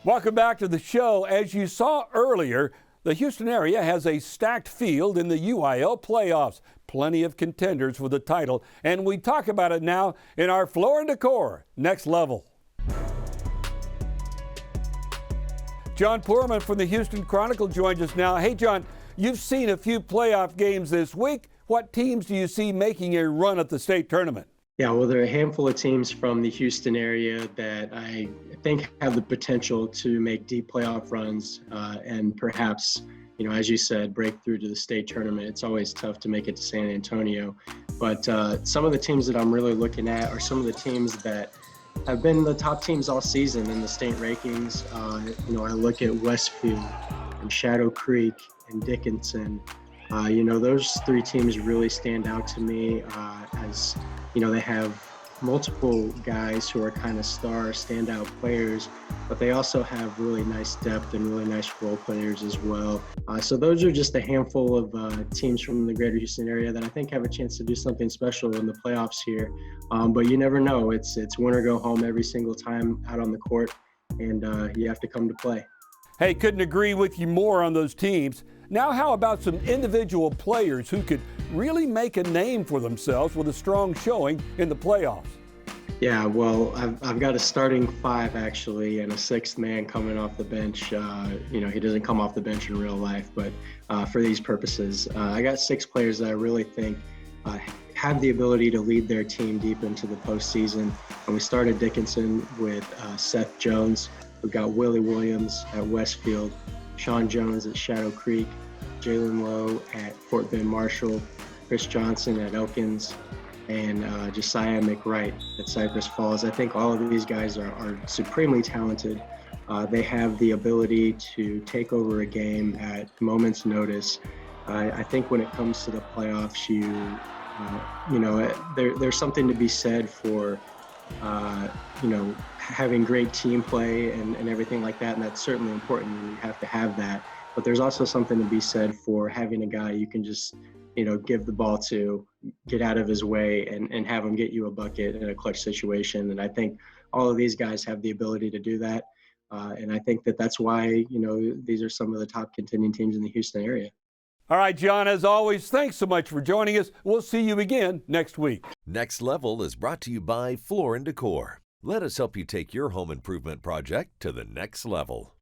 Welcome back to the show. As you saw earlier, the Houston area has a stacked field in the UIL playoffs. Plenty of contenders for the title, and we talk about it now in our Floor and Decor Next Level. Jon Poorman from the Houston Chronicle joins us now. Hey, Jon, you've seen a few playoff games this week. What teams do you see making a run at the state tournament? Yeah, well, there are a handful of teams from the Houston area that I think have the potential to make deep playoff runs and perhaps, as you said, break through to the state tournament. It's always tough to make it to San Antonio. But some of the teams that I'm really looking at are some of the teams that have been the top teams all season in the state rankings. I look at Westfield and Shadow Creek and Dickinson. Those three teams really stand out to me as they have multiple guys who are kind of standout players, but they also have really nice depth and really nice role players as well. So those are just a handful of teams from the greater Houston area that I think have a chance to do something special in the playoffs here. But you never know. It's win or go home every single time out on the court, and you have to come to play. Hey, couldn't agree with you more on those teams. Now, how about some individual players who could really make a name for themselves with a strong showing in the playoffs? Yeah, well, I've got a starting five actually, and a sixth man coming off the bench. He doesn't come off the bench in real life, but for these purposes, I got six players that I really think have the ability to lead their team deep into the postseason. And we started Dickinson with Seth Jones. We've got Willie Williams at Westfield, Sean Jones at Shadow Creek, Jalen Lowe at Fort Bend Marshall, Chris Johnson at Elkins, and Josiah McWright at Cypress Falls. I think all of these guys are supremely talented. They have the ability to take over a game at moment's notice. I think when it comes to the playoffs, there's something to be said for having great team play and everything like that, and that's certainly important. You have to have that, but there's also something to be said for having a guy you can just give the ball to, get out of his way, and have him get you a bucket in a clutch situation. And I think all of these guys have the ability to do that, and I think that's why these are some of the top contending teams in the Houston area. All right, Jon, as always, thanks so much for joining us. We'll see you again next week. Next Level is brought to you by Floor and Decor. Let us help you take your home improvement project to the next level.